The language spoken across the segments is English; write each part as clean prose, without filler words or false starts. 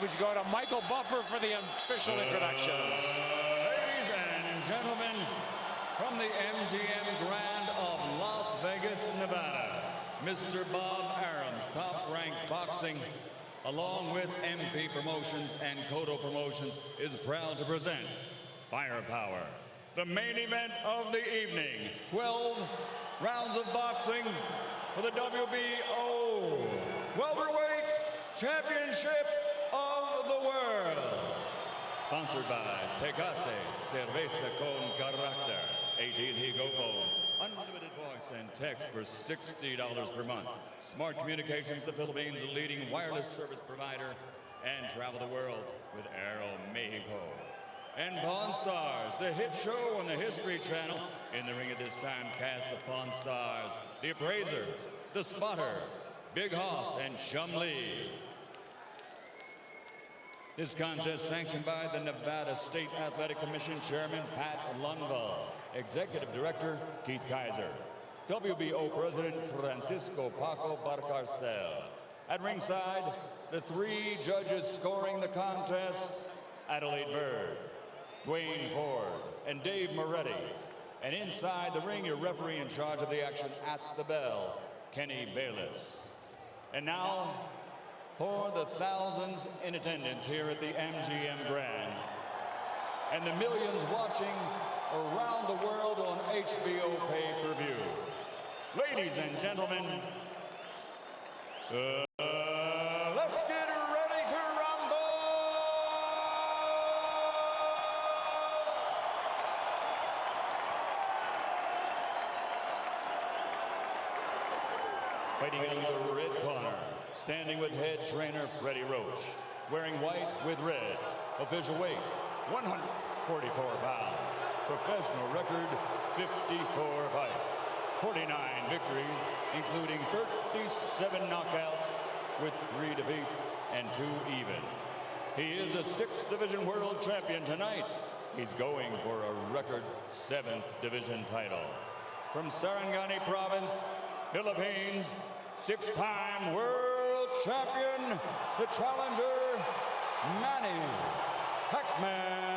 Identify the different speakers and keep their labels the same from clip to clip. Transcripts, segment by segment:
Speaker 1: We go to Michael Buffer for the official introductions.
Speaker 2: Ladies and gentlemen, from the MGM Grand of Las Vegas, Nevada, Mr. Bob Arum's Top Rank Boxing, along with MP Promotions and Cotto Promotions, is proud to present Firepower, the main event of the evening. 12 rounds of boxing for the WBO Welterweight Championship of the World. Sponsored by Tecate Cerveza con Carácter. AT&T Go Phone. Unlimited voice and text for $60 per month. Smart Communications, the Philippines' leading wireless service provider. And travel the world with Aero Mexico. And Pawn Stars, the hit show on the History Channel. In the ring at this time, cast of Pawn Stars, The Appraiser, The Spotter, Big Hoss, and Chum Lee. This contest sanctioned by the Nevada State Athletic Commission Chairman Pat Lundvall, Executive Director Keith Kaiser, WBO President Francisco Paco Barcarcel. At ringside, the three judges scoring the contest, Adelaide Bird, Dwayne Ford, and Dave Moretti. And inside the ring, your referee in charge of the action at the bell, Kenny Bayless. And now, for the thousands in attendance here at the MGM Grand, and the millions watching around the world on HBO pay-per-view. Ladies and gentlemen, let's get ready to rumble! Fighting out of the red corner, standing with head trainer Freddie Roach, wearing white with red, official weight 144 pounds, professional record 54 fights, 49 victories, including 37 knockouts with 3 defeats and 2 even. He is a 6th division world champion tonight. He's going for a record 7th division title. From Sarangani Province, Philippines, 6-time world champion, the challenger, Manny Pacquiao.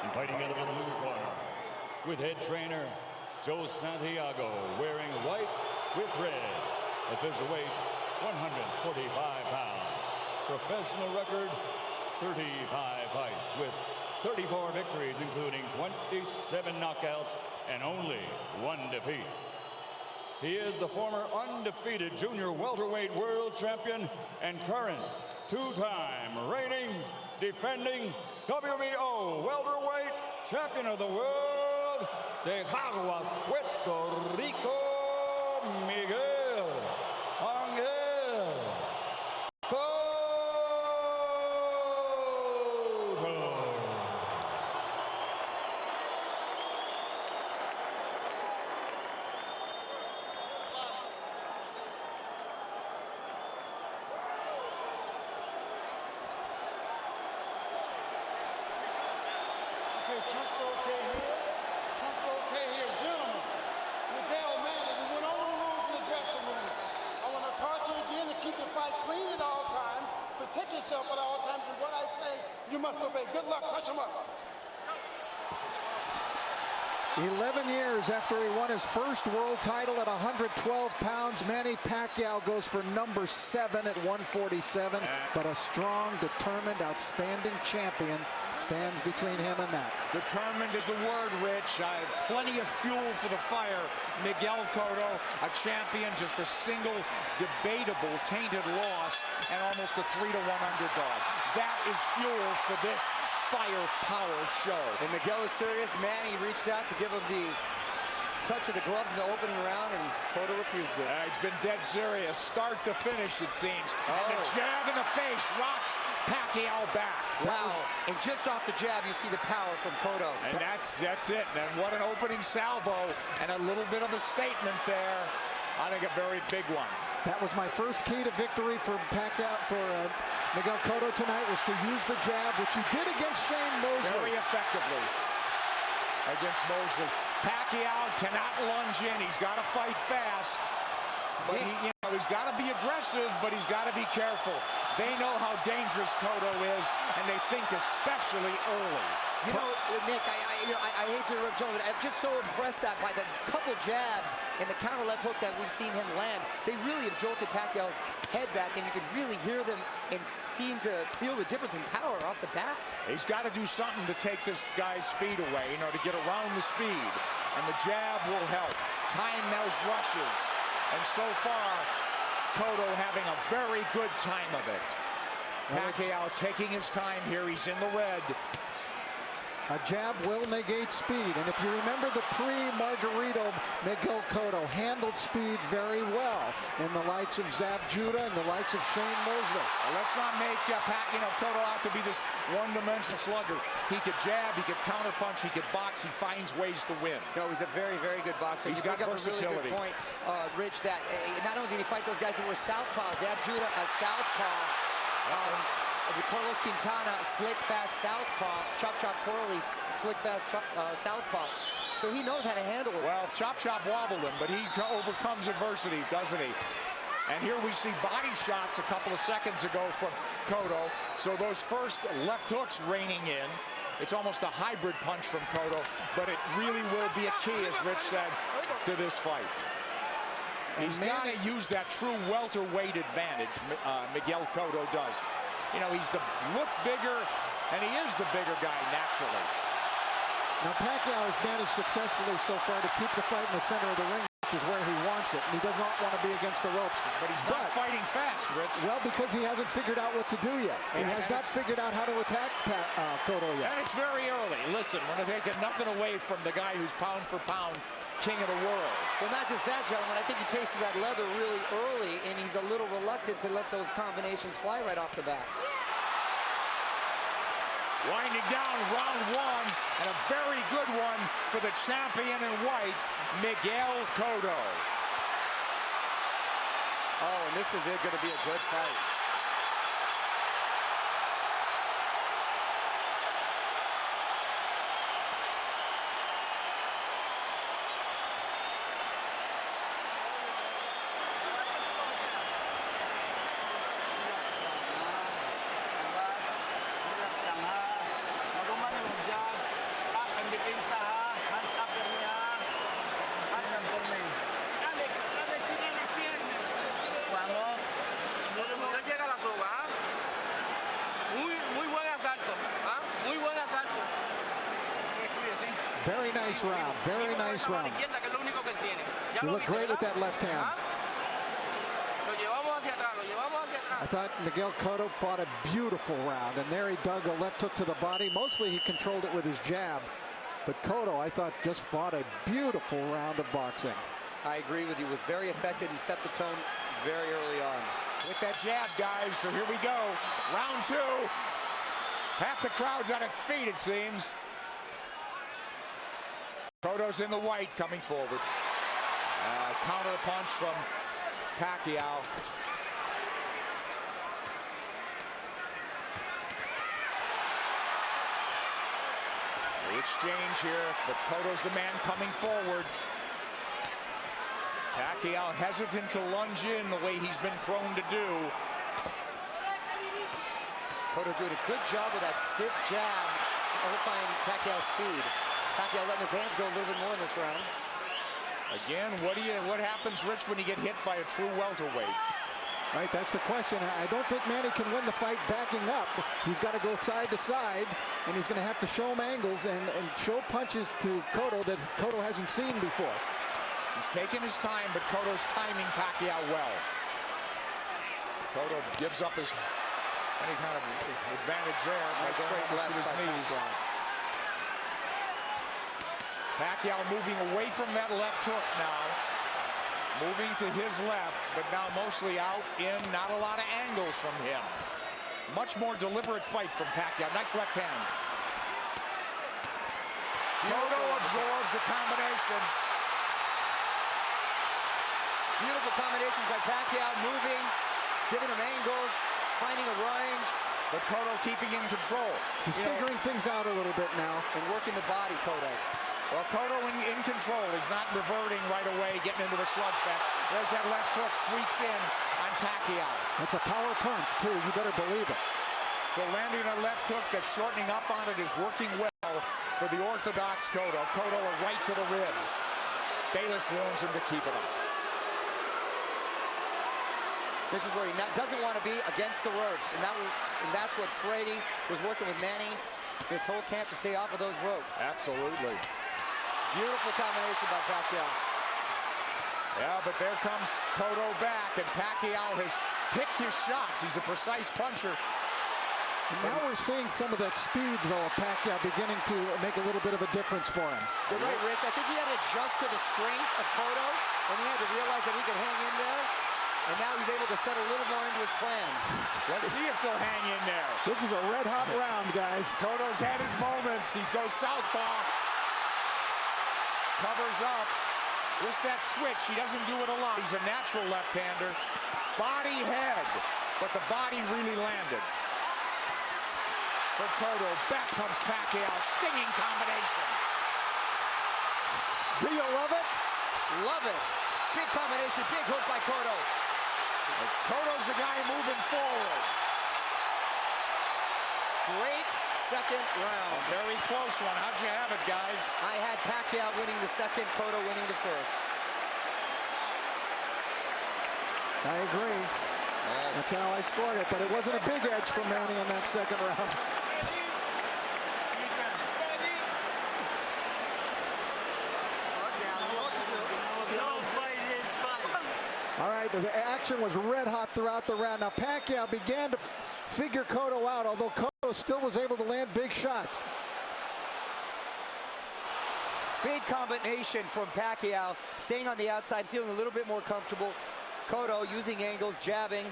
Speaker 2: And fighting out of the blue corner, with head trainer Joe Santiago, wearing white with red, official weight 145 pounds. Professional record, 35 fights with 34 victories, including 27 knockouts and only 1 defeat. He is the former undefeated junior welterweight world champion and current 2-time reigning, defending WBO welterweight champion of the world, de Caguas, Puerto Rico, Miguel Cotto.
Speaker 3: Chunk's okay here. Chunk's okay here. Gentlemen, Miguel, Manny, we went over the rules in the dressing room. I want to caution you again to keep the fight clean at all times, protect yourself at all times, and what I say, you must obey. Good luck. Touch him up.
Speaker 4: 11 years after he won his first world title at 112 pounds, Manny Pacquiao goes for number 7 at 147. But a strong, determined, outstanding champion stands between him and that.
Speaker 1: Determined is the word, Rich. Plenty of fuel for the fire. Miguel Cotto, a champion, just a single debatable tainted loss and almost a 3-1 underdog. That is fuel for this firepower show.
Speaker 5: And Miguel is serious. Manny reached out to give him the touch of the gloves in the opening round, and Cotto refused it.
Speaker 1: He's been dead serious, start to finish, it seems. And the jab in the face rocks Pacquiao back.
Speaker 5: Wow. And just off the jab, you see the power from Cotto.
Speaker 1: And that's it. And what an opening salvo, and a little bit of a statement there. I think a very big one.
Speaker 4: That was my first key to victory for Pacquiao, for Miguel Cotto tonight, was to use the jab, which he did against Shane Mosley.
Speaker 1: Very effectively against Mosley. Pacquiao cannot lunge in. He's got to fight fast. But he's got to be aggressive, but he's got to be careful. They know how dangerous Cotto is, and they think especially early.
Speaker 5: You know, Nick, I hate to interrupt, but I'm just so impressed that by the couple jabs and the counter left hook that we've seen him land, they really have jolted Pacquiao's head back, and you can really hear them and seem to feel the difference in power off the bat.
Speaker 1: He's got to do something to take this guy's speed away, to get around the speed, and the jab will help. Time those rushes, and so far, Cotto having a very good time of it. Pacquiao taking his time here. He's in the red.
Speaker 4: A jab will negate speed, and if you remember the pre-Margarito, Miguel Cotto handled speed very well in the likes of Zab Judah and the likes of Shane Mosley.
Speaker 1: Well, let's not make Cotto out to be this one-dimensional slugger. He could jab, he could counterpunch, he could box. He finds ways to win.
Speaker 5: No, he's a very, very good boxer.
Speaker 1: He's got versatility.
Speaker 5: A really good point, Rich, that not only did he fight those guys that were southpaws, Zab Judah a southpaw. Carlos Quintana, slick, fast southpaw. Chop Chop Corley, slick, fast southpaw. So he knows how to handle it.
Speaker 1: Well, Chop Chop wobbled him, but he overcomes adversity, doesn't he? And here we see body shots a couple of seconds ago from Cotto. So those first left hooks raining in. It's almost a hybrid punch from Cotto, but it really will be a key, as Rich said, to this fight. He's got to use that true welterweight advantage, Miguel Cotto does. He's look bigger, and he is the bigger guy naturally.
Speaker 4: Now, Pacquiao has managed successfully so far to keep the fight in the center of the ring, which is where he wants it, and he does not want to be against the ropes.
Speaker 1: But he's not fighting fast, Rich.
Speaker 4: Well, because he hasn't figured out what to do yet. He has not figured out how to attack Cotto yet.
Speaker 1: And it's very early. Listen, we're taking nothing away from the guy who's pound for pound king of the world.
Speaker 5: Well, not just that, gentlemen. I think he tasted that leather really early, and he's a little reluctant to let those combinations fly right off the bat.
Speaker 1: Winding down round one, and a very good one for the champion in white, Miguel Cotto.
Speaker 5: Oh, and this is going to be a good fight.
Speaker 4: Very nice round. Very nice round. You look great with that left hand. I thought Miguel Cotto fought a beautiful round, and there he dug a left hook to the body. Mostly he controlled it with his jab, but Cotto, I thought, just fought a beautiful round of boxing.
Speaker 5: I agree with you. Was very effective and set the tone very early on.
Speaker 1: With that jab, guys, so here we go. Round two. Half the crowd's on its feet, it seems. Cotto's in the white, coming forward. Counter punch from Pacquiao. The exchange here, but Cotto's the man coming forward. Pacquiao hesitant to lunge in the way he's been prone to do.
Speaker 5: Cotto doing a good job with that stiff jab, overflying Pacquiao's speed. Pacquiao letting his hands go a little bit more in this round.
Speaker 1: Again, what happens, Rich, when you get hit by a true welterweight?
Speaker 4: Right, that's the question. I don't think Manny can win the fight backing up. He's got to go side to side, and he's going to have to show him angles and show punches to Cotto that Cotto hasn't seen before.
Speaker 1: He's taking his time, but Cotto's timing Pacquiao well. Cotto gives up any kind of advantage there by going almost to his knees. Pacquiao moving away from that left hook now. Moving to his left, but now mostly out in, not a lot of angles from him. Much more deliberate fight from Pacquiao. Nice left hand. Cotto absorbs the combination.
Speaker 5: Beautiful combinations by Pacquiao, moving, giving him angles, finding a range.
Speaker 1: But Cotto keeping in control.
Speaker 4: He's figuring things out a little bit now.
Speaker 5: And working the body, Cotto.
Speaker 1: Well, Cotto in control. He's not reverting right away, getting into a slugfest. There's that left hook, sweeps in on Pacquiao.
Speaker 4: That's a power punch, too. You better believe it.
Speaker 1: So landing a left hook that's shortening up on it is working well for the orthodox Cotto. Cotto a right to the ribs. Bayless warns him to keep it up.
Speaker 5: This is where he doesn't want to be against the ropes, and that's what Frady was working with Manny this whole camp to stay off of those ropes.
Speaker 1: Absolutely.
Speaker 5: Beautiful combination by Pacquiao.
Speaker 1: Yeah, but there comes Cotto back, and Pacquiao has picked his shots. He's a precise puncher.
Speaker 4: And now we're seeing some of that speed, though, of Pacquiao beginning to make a little bit of a difference for him.
Speaker 5: You're right, Rich. I think he had to adjust to the strength of Cotto, and he had to realize that he could hang in there. And now he's able to set a little more into his plan.
Speaker 1: Let's see if they'll hang in there.
Speaker 4: This is a red-hot round, guys.
Speaker 1: Cotto's had his moments. He goes southpaw. Covers up. Just that switch. He doesn't do it a lot. He's a natural left-hander. Body head. But the body really landed. For Cotto. Back comes Pacquiao. Stinging combination.
Speaker 4: Do you love it?
Speaker 5: Love it. Big combination. Big hook by Cotto.
Speaker 1: Cotto's the guy moving forward.
Speaker 5: Great second round.
Speaker 1: A very close one. How'd you have it, guys?
Speaker 5: I had Pacquiao winning the second, Cotto winning the first.
Speaker 4: I agree.
Speaker 1: Yes.
Speaker 4: That's how I scored it, but it wasn't a big edge for Manny in that second round. All right, the action was red hot throughout the round. Now Pacquiao began to figure Cotto out, although Cotto still was able to land big shots.
Speaker 5: Big combination from Pacquiao, staying on the outside, feeling a little bit more comfortable. Cotto using angles, jabbing.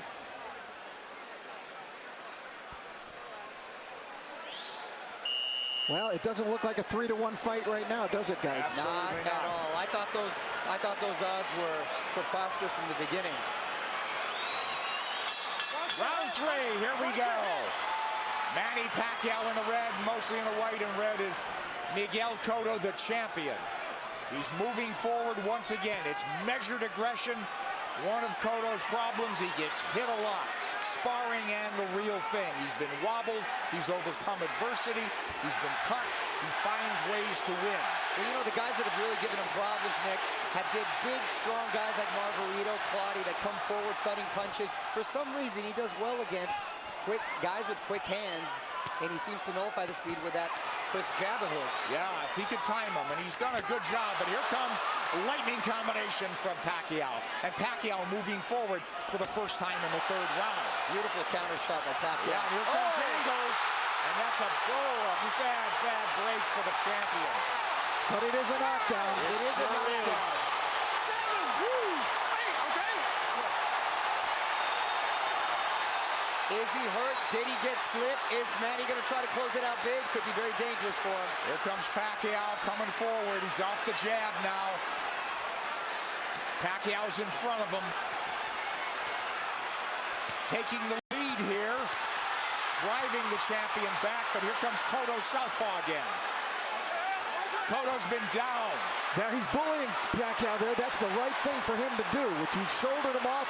Speaker 4: Well, it doesn't look like a 3-to-1 fight right now, does it, guys?
Speaker 5: Not at all. I thought those odds were preposterous from the beginning.
Speaker 1: Round three, here we go. Manny Pacquiao in the red, mostly in the white and red is Miguel Cotto, the champion. He's moving forward once again. It's measured aggression. One of Cotto's problems, he gets hit a lot. Sparring and the real thing. He's been wobbled. He's overcome adversity. He's been cut. He finds ways to win.
Speaker 5: Well, you know, the guys that have really given him problems, Nick, have been big, strong guys like Margarito, Claudio that come forward cutting punches. For some reason, he does well against quick guys with quick hands, and he seems to nullify the speed with that crisp jab of his.
Speaker 1: Yeah, if he could time him, and he's done a good job, but here comes lightning combination from Pacquiao, and Pacquiao moving forward for the first time in the third round.
Speaker 5: Beautiful counter shot by Pacquiao.
Speaker 1: Yeah, here comes angles, and that's a bad break for the champion.
Speaker 4: But it is a knockdown.
Speaker 5: It is a knockdown. Is he hurt? Did he get slipped? Is Manny going to try to close it out big? Could be very dangerous for him.
Speaker 1: Here comes Pacquiao coming forward. He's off the jab now. Pacquiao's in front of him. Taking the lead here. Driving the champion back, but here comes Cotto southpaw again. Cotto's been down.
Speaker 4: Now he's bullying Pacquiao there. That's the right thing for him to do, which he shouldered him off.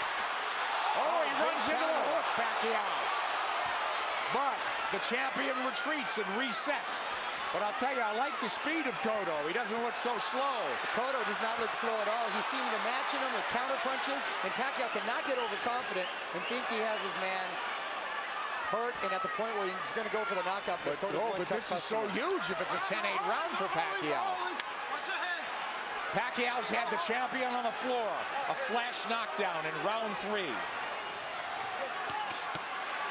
Speaker 1: Oh, he runs into a hook, Pacquiao. But the champion retreats and resets. But I'll tell you, I like the speed of Cotto. He doesn't look so slow.
Speaker 5: Cotto does not look slow at all. He seemed to matching him with counter punches, and Pacquiao cannot get overconfident and think he has his man hurt and at the point where he's going to go for the knockout.
Speaker 1: But this is so huge if it's a 10-8 round for Pacquiao. Pacquiao's had the champion on the floor. A flash knockdown in round 3.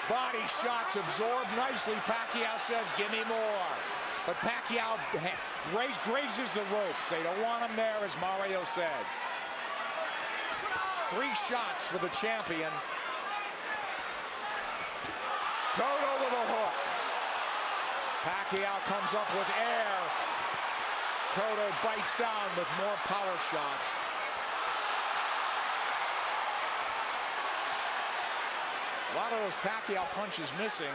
Speaker 1: Body shots absorbed nicely. Pacquiao says, give me more. But Pacquiao grazes the ropes. They don't want him there, as Mario said. 3 shots for the champion. Cotto with a hook. Pacquiao comes up with air. Cotto bites down with more power shots. A lot of those Pacquiao punches missing.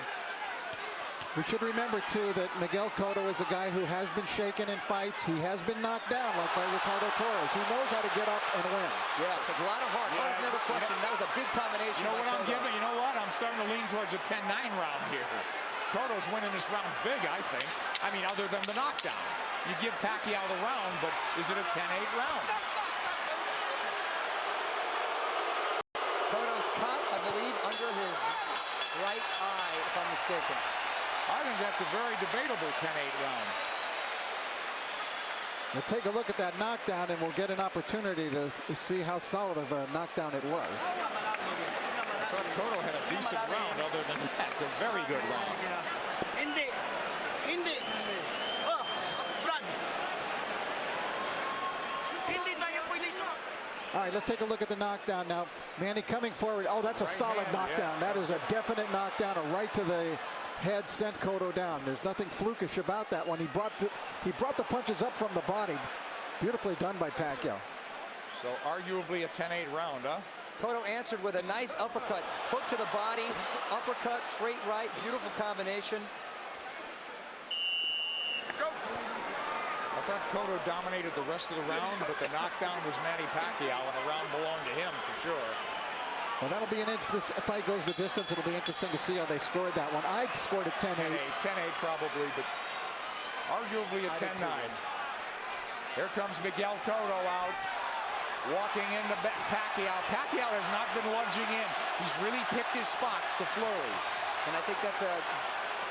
Speaker 4: We should remember, too, that Miguel Cotto is a guy who has been shaken in fights. He has been knocked down, like by Ricardo Torres. He knows how to get up and win.
Speaker 5: Yes, a lot of heart. Heart is never questioned. That was a big combination.
Speaker 1: You know what I'm giving? You know what? I'm starting to lean towards a 10-9 round here. Cotto's winning this round big, I think. I mean, other than the knockdown. You give Pacquiao the round, but is it a 10-8 round?
Speaker 5: Cotto's cut, I believe, under his right eye, if I'm mistaken.
Speaker 1: I think that's a very debatable 10-8 round.
Speaker 4: We'll take a look at that knockdown, and we'll get an opportunity to see how solid of a knockdown it was.
Speaker 1: I thought Cotto had a decent round. Other than that, a very good round.
Speaker 4: All right, let's take a look at the knockdown now. Manny coming forward. Oh, that's a solid knockdown. That is a definite knockdown. A right to the head sent Cotto down. There's nothing flukish about that one. He brought the punches up from the body. Beautifully done by Pacquiao.
Speaker 1: So arguably a 10-8 round, huh?
Speaker 5: Cotto answered with a nice uppercut. Hook to the body, uppercut, straight right. Beautiful combination.
Speaker 1: I thought Cotto dominated the rest of the round, but the knockdown was Manny Pacquiao, and the round belonged to him for sure.
Speaker 4: Well, that'll be an if this fight goes the distance. It'll be interesting to see how they scored that one. I scored it 10-8.
Speaker 1: 10-8 probably, but arguably a 10-9. Here comes Miguel Cotto out, walking into Pacquiao. Pacquiao has not been lunging in. He's really picked his spots to flurry.
Speaker 5: And I think that's a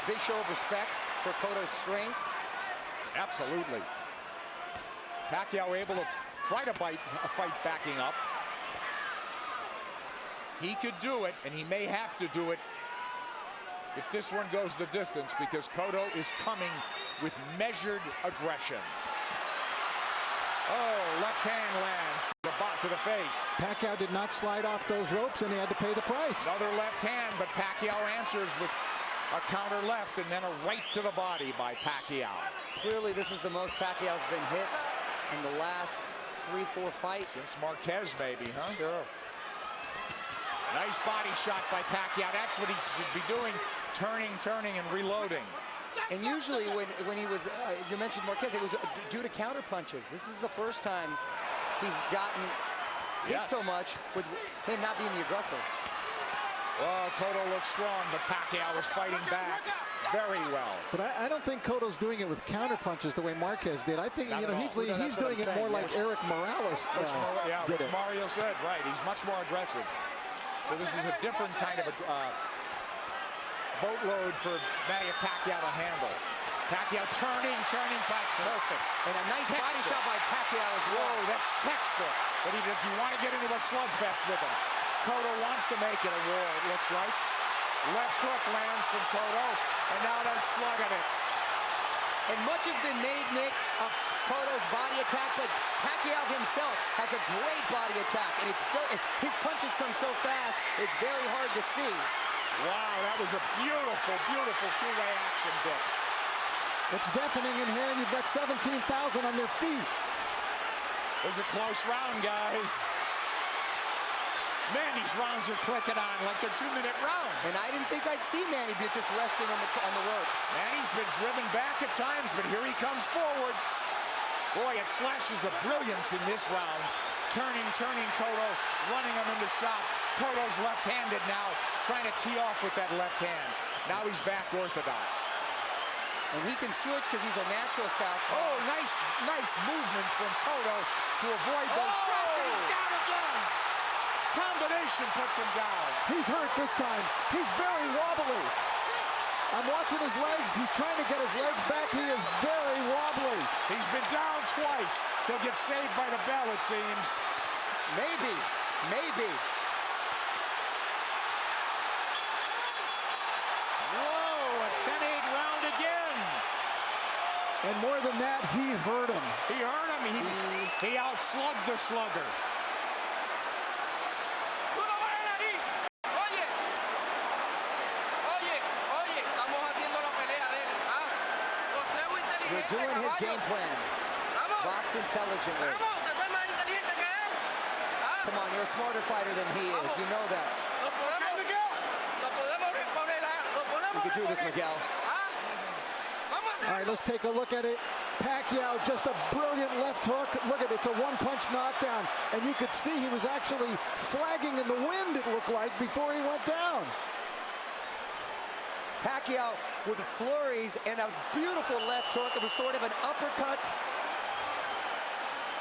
Speaker 5: big show of respect for Cotto's strength.
Speaker 1: Absolutely. Pacquiao able to try to fight backing up. He could do it, and he may have to do it if this one goes the distance, because Cotto is coming with measured aggression. Oh, left hand lands to the face.
Speaker 4: Pacquiao did not slide off those ropes, and he had to pay the price.
Speaker 1: Another left hand, but Pacquiao answers with a counter left and then a right to the body by Pacquiao.
Speaker 5: Clearly, this is the most Pacquiao's been hit in the last 3-4 fights.
Speaker 1: Since Marquez, maybe, huh?
Speaker 5: Sure.
Speaker 1: Nice body shot by Pacquiao. That's what he should be doing, turning, and reloading.
Speaker 5: And usually when he was, you mentioned Marquez, it was due to counter punches. This is the first time he's gotten hit so much with him not being the aggressor.
Speaker 1: Well, Cotto looks strong, but Pacquiao was fighting back very well.
Speaker 4: But I don't think Cotto's doing it with counter punches the way Marquez did. I think he's doing it more like Eric Morales
Speaker 1: which Mario said, right. He's much more aggressive. So this is a different kind of boatload for Manny Pacquiao to handle. Pacquiao turning, perfect.
Speaker 5: And a nice body shot by Pacquiao as well.
Speaker 1: Whoa, that's textbook. But does he want to get into a slugfest with him? Cotto wants to make it a war, it looks like. Left hook lands from Cotto, and now they're slugging it.
Speaker 5: And much has been made, Nick, of Cotto's body attack, but Pacquiao himself has a great body attack, and his punches come so fast, it's very hard to see.
Speaker 1: Wow, that was a beautiful, beautiful two-way action bit.
Speaker 4: It's deafening in here, and you've got 17,000 on their feet.
Speaker 1: It was a close round, guys. Manny's rounds are clicking on like the 2-minute round.
Speaker 5: And I didn't think I'd see Manny be just resting on the ropes.
Speaker 1: Manny's been driven back at times, but here he comes forward. Boy, it flashes of brilliance in this round. Turning Cotto, running him into shots. Cotto's left-handed now, trying to tee off with that left hand. Now he's back orthodox.
Speaker 5: And he can switch because he's a natural southpaw.
Speaker 1: Oh, nice movement from Cotto to avoid those shots. And he's down again. Combination puts him down.
Speaker 4: He's hurt this time. He's very wobbly. I'm watching his legs. He's trying to get his legs back. He is very wobbly.
Speaker 1: He's been down twice. He'll get saved by the bell, it seems.
Speaker 5: Maybe.
Speaker 1: Whoa, a 10-8 round again.
Speaker 4: And more than that, he hurt him.
Speaker 1: He hurt him. He outslugged the slugger.
Speaker 5: We're doing his game plan. Box intelligently. Come on, you're a smarter fighter than he is. You know that. could do this, Miguel.
Speaker 4: All right, let's take a look at it. Pacquiao, just a brilliant left hook. Look at it, it's a one-punch knockdown. And you could see he was actually flagging in the wind, it looked like, before he went down.
Speaker 5: Pacquiao with flurries and a beautiful left hook. It was sort of an uppercut.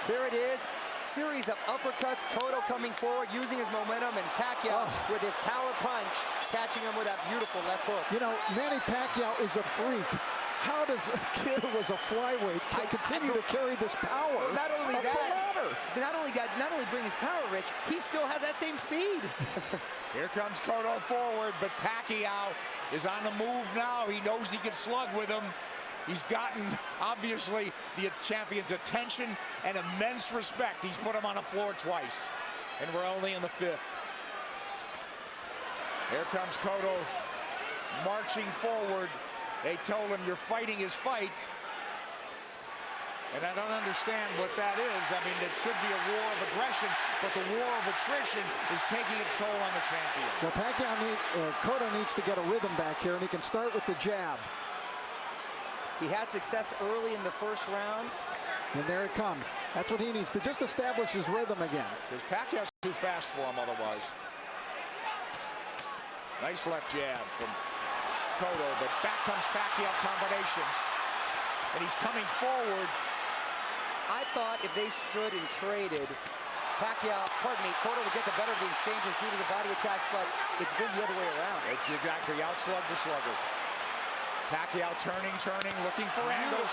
Speaker 5: There it is. Series of uppercuts. Cotto coming forward, using his momentum, and Pacquiao with his power punch, catching him with that beautiful left hook.
Speaker 4: You know, Manny Pacquiao is a freak. How does a kid who was a flyweight continue to carry this power?
Speaker 5: Well, not only bring his power, Rich, he still has that same speed.
Speaker 1: Here comes Cotto forward, but Pacquiao is on the move now. He knows he can slug with him. He's gotten, obviously, the champion's attention and immense respect. He's put him on the floor twice, and we're only in the 5th. Here comes Cotto marching forward. They told him, you're fighting his fight. And I don't understand what that is. I mean, it should be a war of aggression, but the war of attrition is taking its toll on the champion.
Speaker 4: Well, Cotto needs to get a rhythm back here, and he can start with the jab.
Speaker 5: He had success early in the first round.
Speaker 4: And there it comes. That's what he needs to just establish his rhythm again.
Speaker 1: Because Pacquiao's too fast for him otherwise. Nice left jab from Cotto, but back comes Pacquiao combinations. And he's coming forward.
Speaker 5: I thought if they stood and traded, Cotto would get the better of the exchanges due to the body attacks, but it's been the other way around.
Speaker 1: It's exactly outslug the slugger. Pacquiao turning, looking for angles.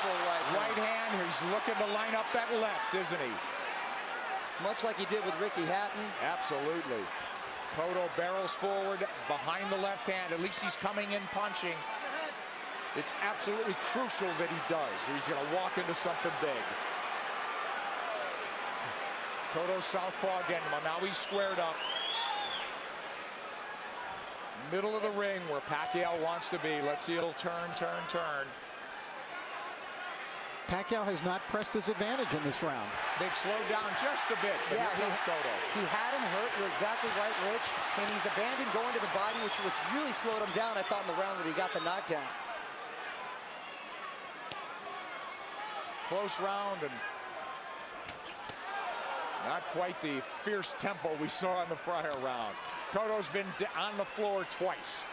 Speaker 1: Right hand. He's looking to line up that left, isn't he?
Speaker 5: Much like he did with Ricky Hatton.
Speaker 1: Absolutely. Cotto barrels forward behind the left hand. At least he's coming in punching. It's absolutely crucial that he does. He's going to walk into something big. Cotto southpaw again. Well, now he's squared up. Middle of the ring where Pacquiao wants to be. Let's see, he'll turn.
Speaker 4: Pacquiao has not pressed his advantage in this round.
Speaker 1: They've slowed down just a bit, but here comes Cotto.
Speaker 5: He had him hurt, you're exactly right, Rich. And he's abandoned going to the body, which really slowed him down, I thought, in the round when he got the knockdown.
Speaker 1: Close round and not quite the fierce tempo we saw in the prior round. Cotto's been on the floor twice.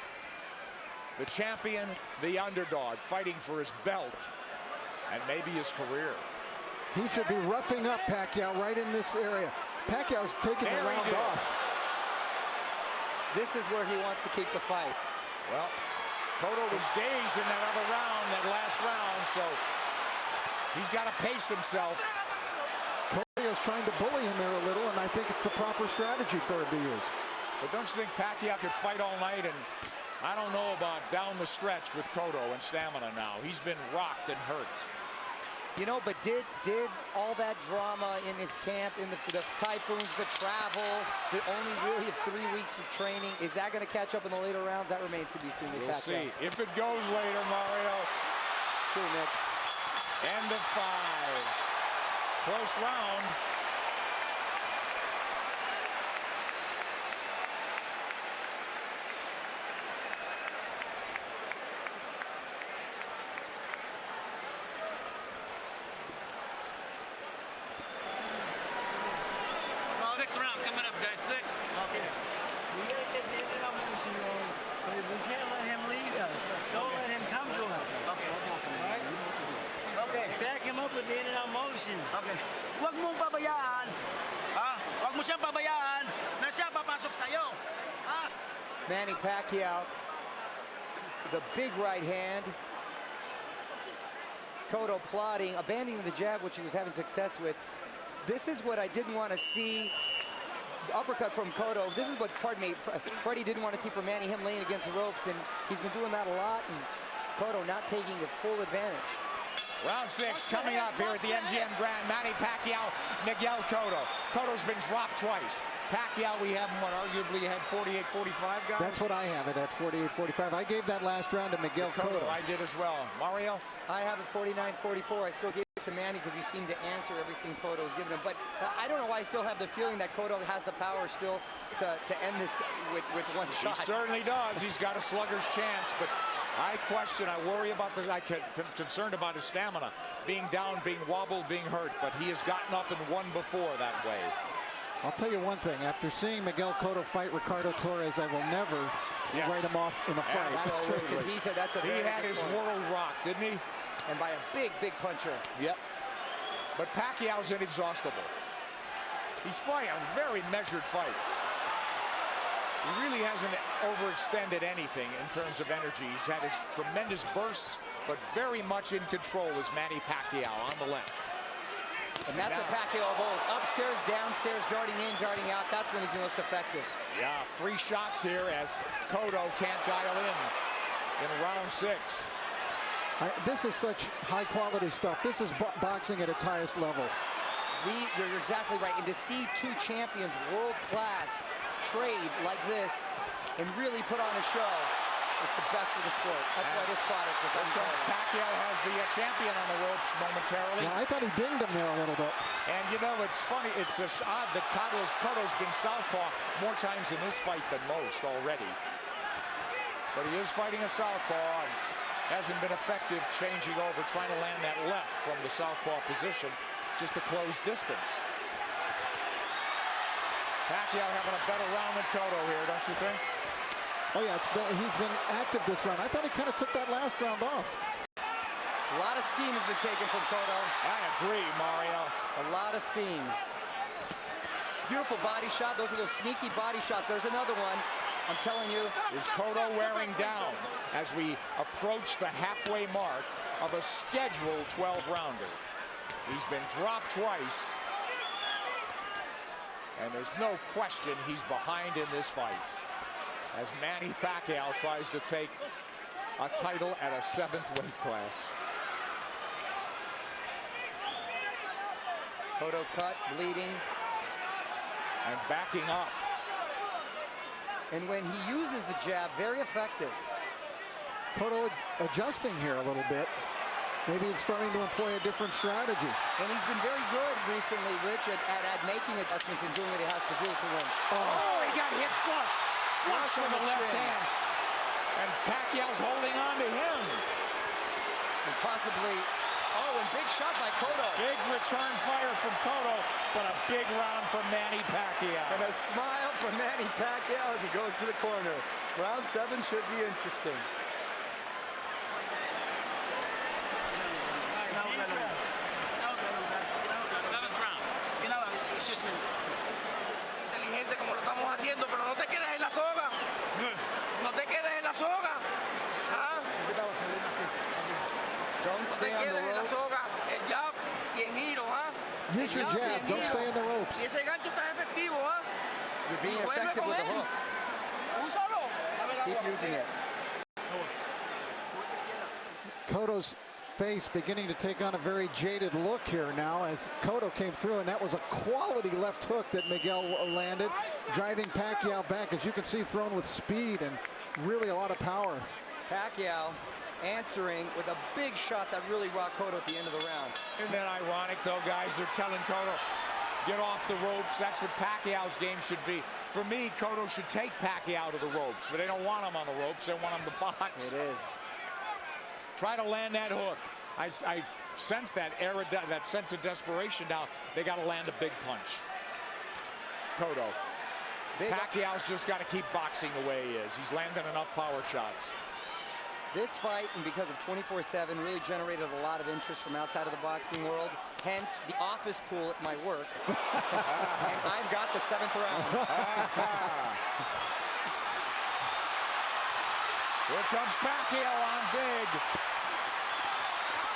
Speaker 1: The champion, the underdog, fighting for his belt and maybe his career.
Speaker 4: He should be roughing up Pacquiao right in this area. Pacquiao's taking the round off.
Speaker 5: This is where he wants to keep the fight.
Speaker 1: Well, Cotto was dazed in that other round, that last round, so he's got to pace himself.
Speaker 4: Cotto's trying to bully him there a little, and I think it's the proper strategy for him to use.
Speaker 1: But don't you think Pacquiao could fight all night? And I don't know about down the stretch with Cotto and stamina now. He's been rocked and hurt.
Speaker 5: You know, but did all that drama in his camp, in the typhoons, the travel, the only really 3 weeks of training, is that going to catch up in the later rounds? That remains to be seen with Pacquiao.
Speaker 1: We'll see. If it goes later, Mario.
Speaker 5: It's true, Nick.
Speaker 1: End of 5. Close round.
Speaker 6: Sixth round coming up, guys. Sixth.
Speaker 7: Okay. We gotta get the end of our motion on. We can't let him lead us. Don't let him come to us. Okay. Right? Okay. Back him up with the end of our motion. Okay.
Speaker 6: Huwag mong pabayaan. Ha? Huwag mo siyang pabayaan na siya papasok sa'yo. Ha?
Speaker 5: Manny Pacquiao, the big right hand. Cotto plotting, abandoning the jab, which he was having success with. This is what I didn't want to see. The uppercut from Cotto. This is what, pardon me, Freddie didn't want to see from Manny, him laying against the ropes, and he's been doing that a lot, and Cotto not taking the full advantage.
Speaker 1: Round 6 coming up here at the MGM Grand. Manny Pacquiao, Miguel Cotto. Cotto's been dropped twice. Pacquiao, we have him, what, arguably had 48-45, guys?
Speaker 4: That's what I have it at, 48-45. I gave that last round to Miguel Cotto.
Speaker 1: I did as well. Mario?
Speaker 5: I have it 49-44. I still gave it to Manny because he seemed to answer everything Cotto was giving him. But I don't know why I still have the feeling that Cotto has the power still to end this with one shot.
Speaker 1: He certainly does. He's got a slugger's chance, but I worry about I'm concerned about his stamina. Being down, being wobbled, being hurt, but he has gotten up and won before that way.
Speaker 4: I'll tell you one thing. After seeing Miguel Cotto fight Ricardo Torres, I will never write him off in a fight.
Speaker 1: Absolutely.
Speaker 5: Because he said that's a
Speaker 1: He had his world rocked, didn't he?
Speaker 5: And by a big, big puncher.
Speaker 1: Yep. But Pacquiao's inexhaustible. He's fighting a very measured fight. He really hasn't overextended anything in terms of energy. He's had his tremendous bursts, but very much in control is Manny Pacquiao on the left.
Speaker 5: And that's a Pacquiao of old. Upstairs, downstairs, darting in, darting out. That's when he's the most effective.
Speaker 1: Yeah, 3 shots here as Cotto can't dial in round 6.
Speaker 4: This is such high-quality stuff. This is boxing at its highest level.
Speaker 5: You're exactly right. And to see 2 champions, world-class, trade like this and really put on a show, it's the best for the sport. That's why this product is unbelievable.
Speaker 1: Pacquiao has the champion on the ropes momentarily.
Speaker 4: Yeah, I thought he dinged him there a little bit.
Speaker 1: And you know, it's funny. It's just odd that Cotto's been southpaw more times in this fight than most already. But he is fighting a southpaw and hasn't been effective changing over, trying to land that left from the southpaw position just to close distance. Pacquiao having a better round than Cotto here, don't you think?
Speaker 4: Oh, yeah, he's been active this round. I thought he kind of took that last round off.
Speaker 5: A lot of steam has been taken from Cotto.
Speaker 1: I agree, Mario.
Speaker 5: A lot of steam. Beautiful body shot. Those are those sneaky body shots. There's another one. I'm telling you.
Speaker 1: Is Cotto wearing down as we approach the halfway mark of a scheduled 12-rounder? He's been dropped twice. And there's no question he's behind in this fight, as Manny Pacquiao tries to take a title at a 7th weight class.
Speaker 5: Cotto cut, bleeding.
Speaker 1: And backing up.
Speaker 5: And when he uses the jab, very effective.
Speaker 4: Cotto adjusting here a little bit. Maybe it's starting to employ a different strategy.
Speaker 5: And he's been very good recently, Rich, at making adjustments and doing what he has to do to win.
Speaker 1: Oh, he got hit flush. Flush with the left hand. And Pacquiao's holding on to him.
Speaker 5: And possibly, and big shot by Cotto.
Speaker 1: Big return fire from Cotto, but a big round from Manny Pacquiao.
Speaker 5: And a smile from Manny Pacquiao as he goes to the corner. Round 7 should be interesting.
Speaker 6: Inteligente como lo estamos haciendo, pero no te quedes en la soga. No te quedes en la soga. ¿Ah?
Speaker 5: Don't stay on the ropes.
Speaker 6: El jab y en giro, ¿ah?
Speaker 4: Use your jab. Don't stay in the ropes.
Speaker 6: Y ese gancho está efectivo, ¿ah?
Speaker 5: You're being effective with the hook.
Speaker 6: Úsalo.
Speaker 5: Keep using it.
Speaker 4: Cotto's face beginning to take on a very jaded look here now as Cotto came through, and that was a quality left hook that Miguel landed, driving Pacquiao back, as you can see, thrown with speed and really a lot of power.
Speaker 5: Pacquiao answering with a big shot that really rocked Cotto at the end of the round.
Speaker 1: Isn't that ironic, though, guys? They're telling Cotto, get off the ropes. That's what Pacquiao's game should be. For me, Cotto should take Pacquiao to the ropes, but they don't want him on the ropes. They want him to box.
Speaker 5: It is.
Speaker 1: Try to land that hook. I sense that sense of desperation now. They got to land a big punch. Cotto. Pacquiao's just got to keep boxing the way he is. He's landing enough power shots.
Speaker 5: This fight, and because of 24/7, really generated a lot of interest from outside of the boxing world. Hence, the office pool at my work. And I've got the 7th round.
Speaker 1: Here comes Pacquiao on big.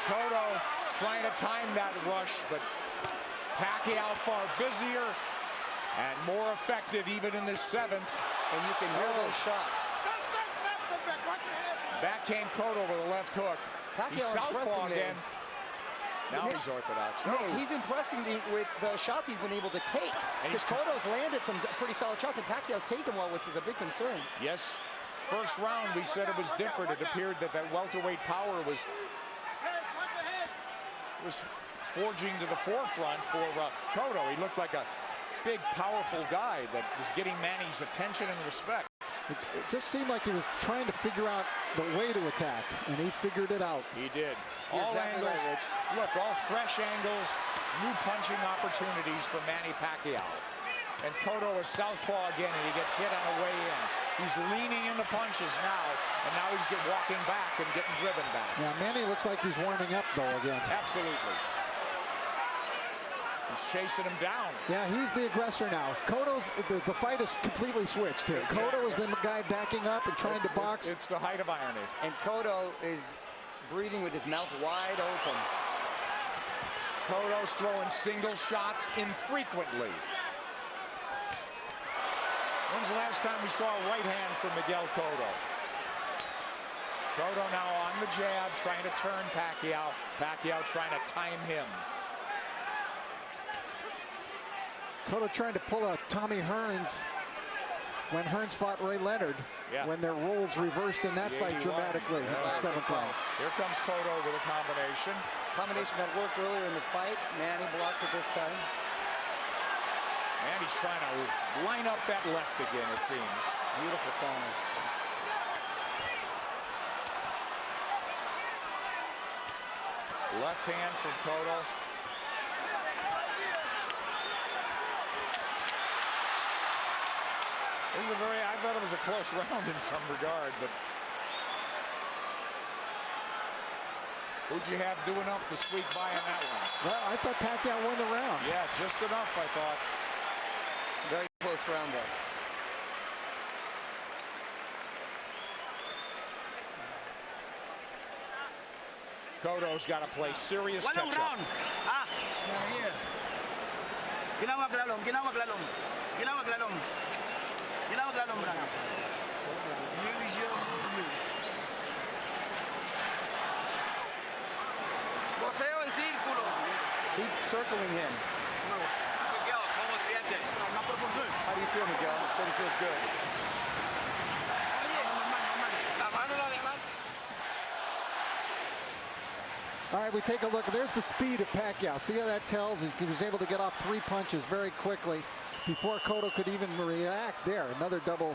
Speaker 1: Cotto trying to time that rush, but Pacquiao far busier and more effective even in this 7th.
Speaker 5: And you can hear those shots.
Speaker 1: Back came Cotto with a left hook. He's southpaw again. Now he's orthodox.
Speaker 5: Nick, he's impressing me with the shots he's been able to take. Because Cotto's landed some pretty solid shots, and Pacquiao's taken well, which was a big concern.
Speaker 1: Yes. First round, we said it was different. It appeared that welterweight power was forging to the forefront for Cotto. He looked like a big, powerful guy that was getting Manny's attention and respect.
Speaker 4: It just seemed like he was trying to figure out the way to attack, and he figured it out.
Speaker 1: He did.
Speaker 5: You're
Speaker 1: All
Speaker 5: exactly
Speaker 1: angles,
Speaker 5: right, Rich.
Speaker 1: look, all fresh angles, new punching opportunities for Manny Pacquiao. And Cotto is southpaw again, and he gets hit on the way in. He's leaning into punches now, and now he's walking back and getting driven back.
Speaker 4: Yeah, Manny looks like he's warming up, though, again.
Speaker 1: Absolutely. He's chasing him down.
Speaker 4: Yeah, he's the aggressor now. Cotto's, the fight is completely switched here.
Speaker 1: Exactly.
Speaker 4: Cotto is the guy backing up and trying to box.
Speaker 1: It's the height of irony.
Speaker 5: And Cotto is breathing with his mouth wide open.
Speaker 1: Cotto's throwing single shots infrequently. When's the last time we saw a right hand from Miguel Cotto? Cotto now on the jab, trying to turn Pacquiao. Pacquiao trying to time him.
Speaker 4: Cotto trying to pull a Tommy Hearns when Hearns fought Ray Leonard, when their roles reversed in that fight dramatically in the 7th round.
Speaker 1: Here comes Cotto with a combination.
Speaker 5: Combination that worked earlier in the fight. Manny blocked it this time.
Speaker 1: Manny's trying to line up that left again, it seems.
Speaker 5: Beautiful corners.
Speaker 1: Left hand from Cotto. This is I thought it was a close round in some regard, but who'd you have do enough to sweep by on that one?
Speaker 4: Well, I thought Pacquiao won the round.
Speaker 1: Yeah, just enough, I thought.
Speaker 5: Very close round there.
Speaker 1: Cotto's got to play serious
Speaker 6: Walong
Speaker 1: catch-up.
Speaker 6: round. Ah. Ginawag lalong, ginawag lalong. Ginawag lalong. Ginawag lalong, brang.
Speaker 7: Use your movement.
Speaker 6: Boseo en círculo.
Speaker 5: Keep circling him.
Speaker 8: Miguel, ¿cómo sientes?
Speaker 5: How do you feel, Miguel? He said he feels good.
Speaker 6: La mano la de
Speaker 4: All right, we take a look. There's the speed of Pacquiao. See how that tells? He was able to get off 3 punches very quickly before Cotto could even react. There, another double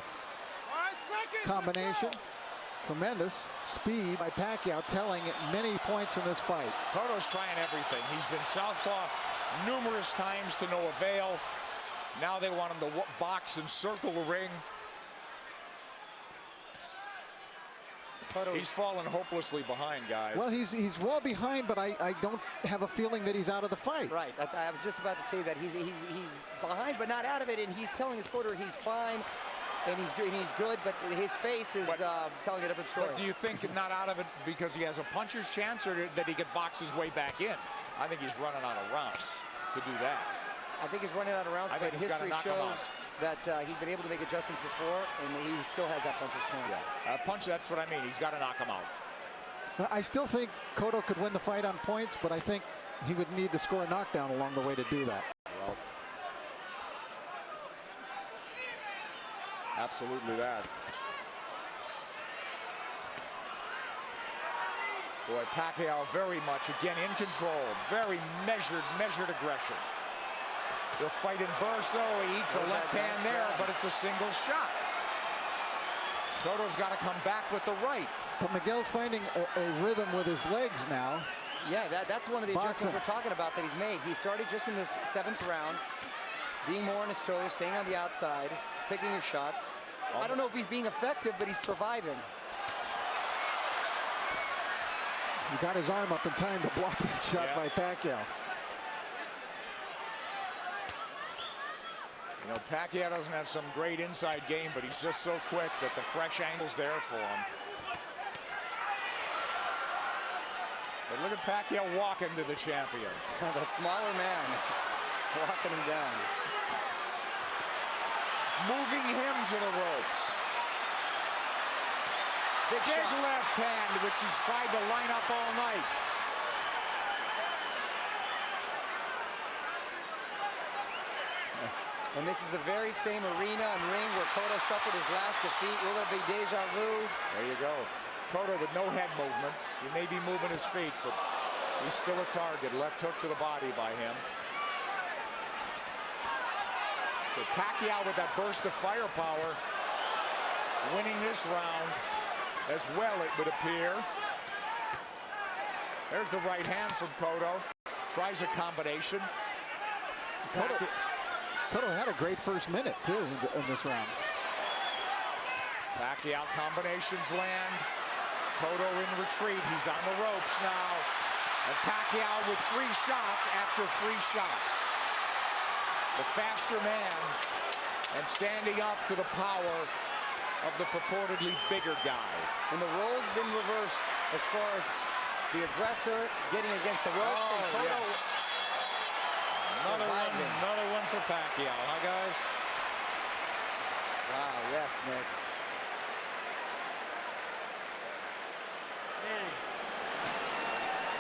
Speaker 4: combination. Tremendous speed by Pacquiao, telling many points in this fight.
Speaker 1: Cotto's trying everything. He's been southpaw numerous times to no avail. Now they want him to box and circle the ring. He's fallen hopelessly behind, guys.
Speaker 4: Well, he's well behind, but I don't have a feeling that he's out of the fight.
Speaker 5: Right. I was just about to say that he's behind, but not out of it, and he's telling his corner he's fine, and he's good, but his face is telling a different story.
Speaker 1: But do you think not out of it because he has a puncher's chance, or that he could box his way back in? I think he's running out of rounds to do that.
Speaker 5: I think he's running out of rounds, but history shows that he's been able to make adjustments before, and he still has that puncher's chance.
Speaker 1: Yeah, punch, that's what I mean. He's got to knock him out.
Speaker 4: I still think Cotto could win the fight on points, but I think he would need to score a knockdown along the way to do that.
Speaker 1: Well, absolutely that. Boy, Pacquiao very much, again, in control. Very measured aggression. He'll fight in bursts, though. He eats a left hand there, but it's a single shot. Cotto's got to come back with the right.
Speaker 4: But Miguel's finding a rhythm with his legs now.
Speaker 5: Yeah, that's one of the adjustments we're talking about that he's made. He started just in this 7th round, being more on his toes, staying on the outside, picking his shots. I don't know if he's being effective, but he's surviving.
Speaker 4: He got his arm up in time to block that shot by Pacquiao.
Speaker 1: You know, Pacquiao doesn't have some great inside game, but he's just so quick that the fresh angle's there for him. But look at Pacquiao walking to the champion.
Speaker 5: The smaller man walking him down.
Speaker 1: Moving him to the ropes. Big left hand, which he's tried to line up all night.
Speaker 5: And this is the very same arena and ring where Cotto suffered his last defeat. Will it be deja vu?
Speaker 1: There you go. Cotto with no head movement. He may be moving his feet, but he's still a target. Left hook to the body by him. So Pacquiao with that burst of firepower, winning this round as well, it would appear. There's the right hand from Cotto. Tries a combination.
Speaker 4: Cotto had a great first minute, too, in this round.
Speaker 1: Pacquiao combinations land. Cotto in retreat. He's on the ropes now. And Pacquiao with free shots after free shots. The faster man and standing up to the power of the purportedly bigger guy.
Speaker 5: And the roles been reversed as far as the aggressor getting against the ropes. And Cotto,
Speaker 1: yes. Another one for Pacquiao, huh, guys?
Speaker 5: Wow, yes, Nick.
Speaker 7: Man,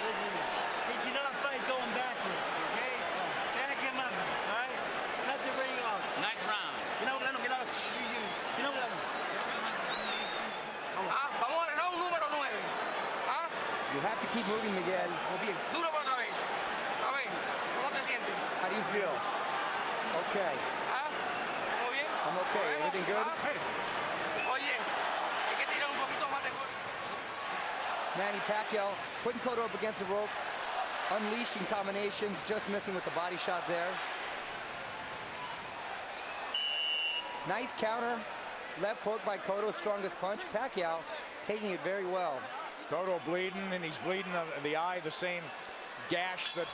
Speaker 7: listen, he cannot fight going backwards, okay? Back him up, all right? Cut the ring off.
Speaker 6: Nice round.
Speaker 5: You have to keep moving, Miguel.
Speaker 6: Duro por otra vez. A ver, ¿cómo te sientes?
Speaker 5: How do you feel? Okay.
Speaker 6: ¿Todo bien?
Speaker 5: I'm okay. Everything good?
Speaker 6: Oye, hay que tirar un poquito más de gol.
Speaker 5: Manny Pacquiao putting Cotto up against the rope, unleashing combinations, just missing with the body shot there. Nice counter. Left hook by Cotto, strongest punch. Pacquiao taking it very well.
Speaker 1: Cotto bleeding, and he's bleeding in the eye, the same gash that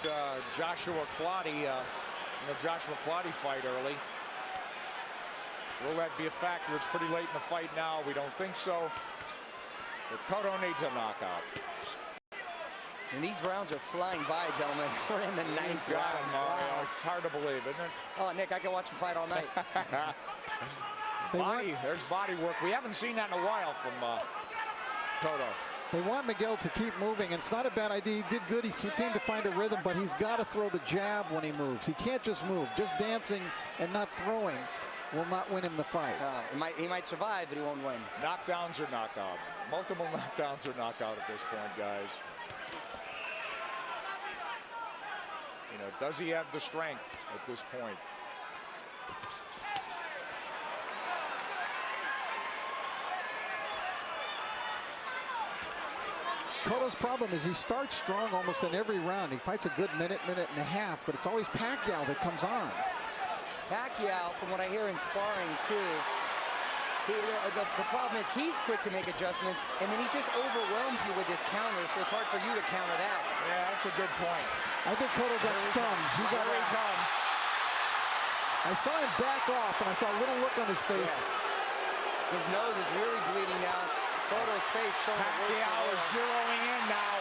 Speaker 1: Joshua Clottey, in the Joshua Clottey fight early. Will that be a factor? It's pretty late in the fight now. We don't think so. But Cotto needs a knockout.
Speaker 5: And these rounds are flying by, gentlemen. We're in the ninth round.
Speaker 1: Mario. It's hard to believe, isn't it?
Speaker 5: Oh, Nick, I can watch him fight all night.
Speaker 1: There's body work. We haven't seen that in a while from Cotto.
Speaker 4: They want Miguel to keep moving, and it's not a bad idea. He did good. He seemed to find a rhythm, but he's got to throw the jab when he moves. He can't just move. Just dancing and not throwing will not win him the fight.
Speaker 5: He might survive, but he won't win.
Speaker 1: Knockdowns or knockout. Multiple knockdowns or knockout at this point, guys. You know, does he have the strength at this point?
Speaker 4: Cotto's problem is he starts strong almost in every round. He fights a good minute and a half, but it's always Pacquiao that comes on.
Speaker 5: Pacquiao, from what I hear in sparring too, the problem is he's quick to make adjustments, and then he just overwhelms you with his counter, so it's hard for you to counter that.
Speaker 1: Yeah, that's a good point.
Speaker 4: I think Cotto got stunned.
Speaker 1: Here he comes.
Speaker 4: I saw him back off, and I saw a little look on his face.
Speaker 5: Yes. His nose is really bleeding now. Cotto's face showing
Speaker 1: Pacquiao is zeroing in now.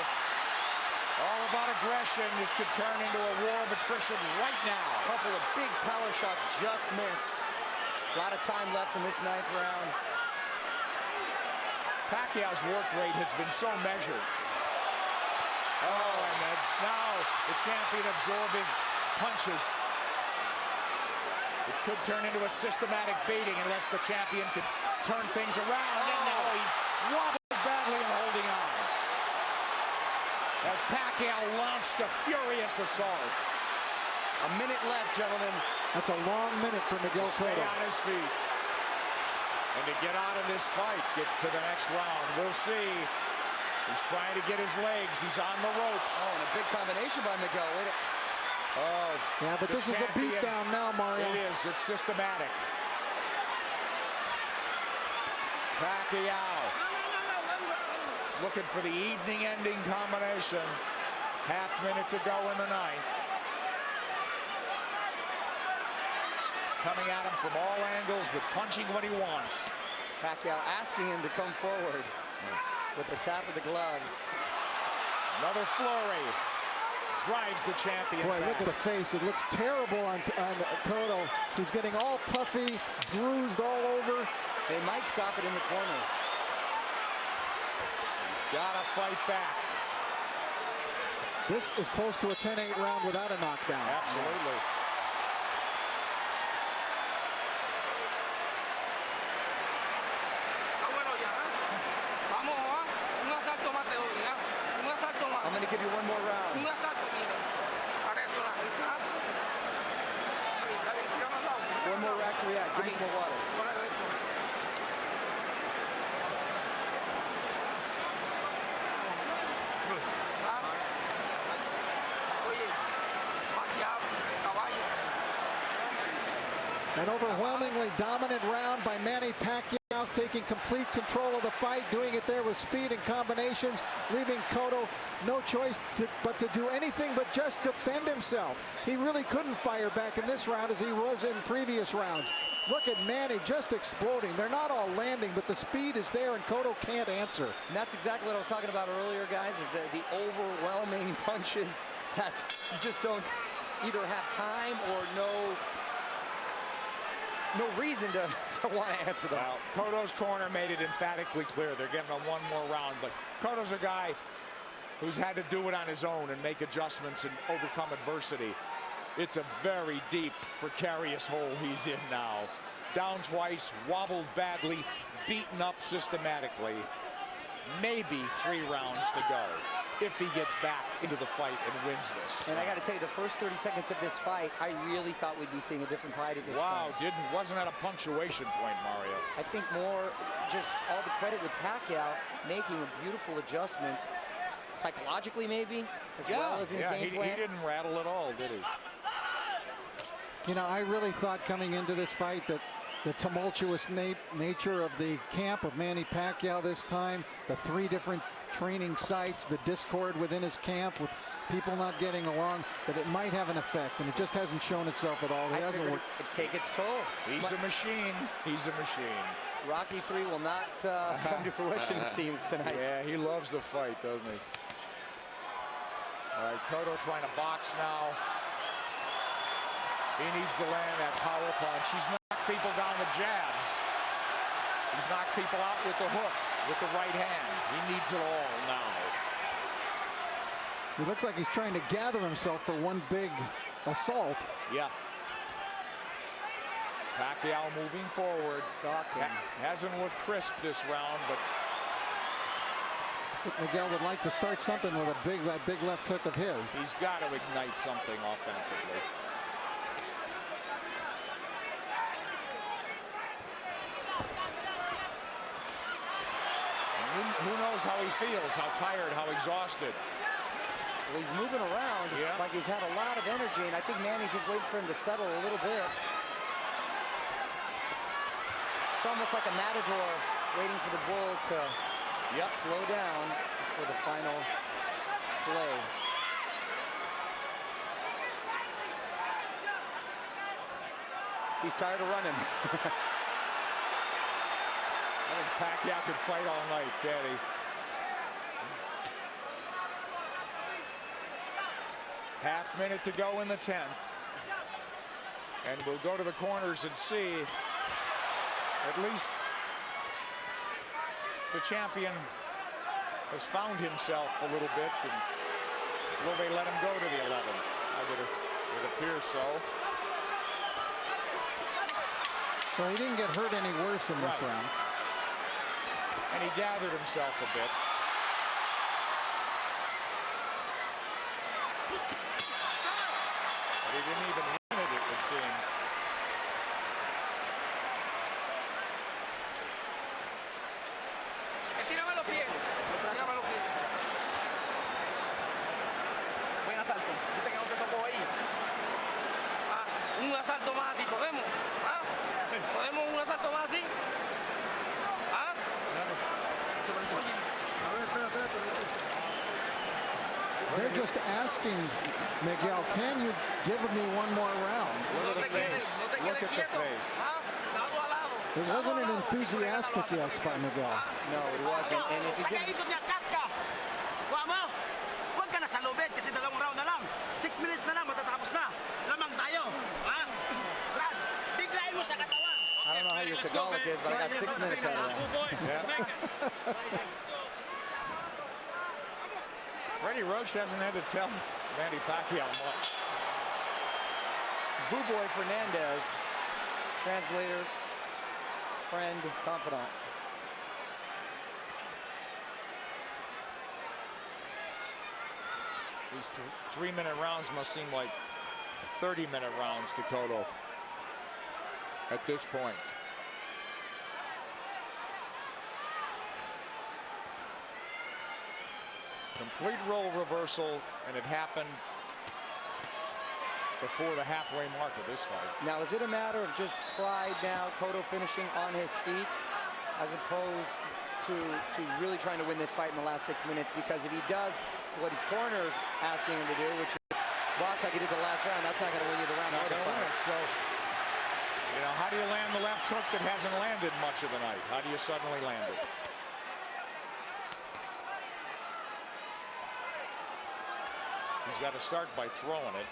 Speaker 1: All about aggression. This could turn into a war of attrition right now.
Speaker 5: A couple of big power shots just missed. A lot of time left in this ninth round.
Speaker 1: Pacquiao's work rate has been so measured. Oh, and now the champion absorbing punches. It could turn into a systematic beating unless the champion could turn things around. And now he's wobbling badly and holding on. As Pacquiao launched a furious assault.
Speaker 5: A minute left, gentlemen.
Speaker 4: That's a long minute for Miguel Cotto.
Speaker 1: Stay on his feet. And to get out of this fight, get to the next round. We'll see. He's trying to get his legs. He's on the ropes.
Speaker 5: Oh, and a big combination by Miguel.
Speaker 1: Oh,
Speaker 4: yeah, but this is a beatdown now, Mario.
Speaker 1: It is. It's systematic. Pacquiao looking for the evening-ending combination. Half minute to go in the ninth. Coming at him from all angles with punching what he wants.
Speaker 5: Pacquiao asking him to come forward with the tap of the gloves.
Speaker 1: Another flurry. Drives the champion
Speaker 4: Boy,
Speaker 1: back.
Speaker 4: look at the face. It looks terrible on Cotto. He's getting all puffy, bruised all over.
Speaker 5: They might stop it in the corner.
Speaker 1: He's got to fight back.
Speaker 4: This is close to a 10-8 round without a knockdown.
Speaker 1: Absolutely.
Speaker 5: Yes. Give me some more water.
Speaker 4: An overwhelmingly dominant round by Manny Pacquiao, taking complete control of the fight, doing it there with speed and combinations, leaving Cotto no choice but to do anything but just defend himself. He really couldn't fire back in this round as he was in previous rounds. Look at Manny just exploding. They're not all landing, but the speed is there, and Cotto can't answer.
Speaker 5: And that's exactly what I was talking about earlier, guys, is the overwhelming punches that you just don't either have time or no reason to want to answer them.
Speaker 1: Well, Cotto's corner made it emphatically clear they're giving him one more round, but Cotto's a guy who's had to do it on his own and make adjustments and overcome adversity. It's a very deep, precarious hole he's in now. Down twice, wobbled badly, beaten up systematically. Maybe 3 rounds to go if he gets back into the fight and wins this.
Speaker 5: And I got to tell you, the first 30 seconds of this fight, I really thought we'd be seeing a different fight at this point.
Speaker 1: Wasn't at a punctuation point, Mario.
Speaker 5: I think more just all the credit with Pacquiao making a beautiful adjustment, psychologically maybe, as well as in the game plan.
Speaker 1: He didn't rattle at all, did he?
Speaker 4: You know, I really thought coming into this fight that the tumultuous nature of the camp of Manny Pacquiao this time, the 3 different training sites, the discord within his camp with people not getting along, that it might have an effect, and it just hasn't shown itself at all. It hasn't worked.
Speaker 5: It'd take its toll.
Speaker 1: He's a machine. He's a machine.
Speaker 5: Rocky 3 will not come to fruition, it seems, tonight.
Speaker 1: Yeah, he loves the fight, doesn't he? All right, Cotto trying to box now. He needs to land that power punch. He's knocked people down with jabs. He's knocked people out with the hook, with the right hand. He needs it all now.
Speaker 4: He looks like he's trying to gather himself for one big assault.
Speaker 1: Yeah. Pacquiao moving forward. Hasn't looked crisp this round, but
Speaker 4: I think Miguel would like to start something with that big left hook of his.
Speaker 1: He's got to ignite something offensively. Who knows how he feels, how tired, how exhausted.
Speaker 5: Well, he's moving around like he's had a lot of energy, and I think Manny's just waiting for him to settle a little bit. It's almost like a matador waiting for the bull to slow down for the final slay. He's tired of running.
Speaker 1: I think Pacquiao could fight all night, can't he? Half minute to go in the 10th. And we'll go to the corners and see at least the champion has found himself a little bit. And will they let him go to the 11th? It appears so.
Speaker 4: Well, he didn't get hurt any worse in this round.
Speaker 1: And he gathered himself a bit. But he didn't even win it, it would seem.
Speaker 6: Tírame los pies. Tírame los pies. Buen asalto. Viste que no te tocó ahí. Un asalto más así, ¿podemos? ¿Podemos un asalto más así?
Speaker 4: They're just asking Miguel, can you give me one more round?
Speaker 1: Look at the face. Look at the face.
Speaker 4: It wasn't an enthusiastic yes by Miguel.
Speaker 5: No, it wasn't. And if he gives...
Speaker 6: Huwag ka na sa lobet kasi 2 round na lang. 6 minutes na lang, matatapos na. Lamang tayo. Brad, biglayin mo sa katawan.
Speaker 5: I don't know how your Tagalog is, but I got 6 minutes out of that.
Speaker 1: Freddie Roach hasn't had to tell Manny Pacquiao much.
Speaker 5: Boo Boy Fernandez, translator, friend, confidant.
Speaker 1: These 3-minute rounds must seem like 30-minute rounds to Cotto. at this point. Complete role reversal, and it happened before the halfway mark of this fight.
Speaker 5: Now, is it a matter of just pride now, Cotto finishing on his feet, as opposed to really trying to win this fight in the last 6 minutes? Because if he does what his corner's asking him to do, which is box like he did the last round, that's not going to win you the round.
Speaker 1: Not going to win it. So, you know, how do you land the left hook that hasn't landed much of the night? How do you suddenly land it? He's got to start by throwing it.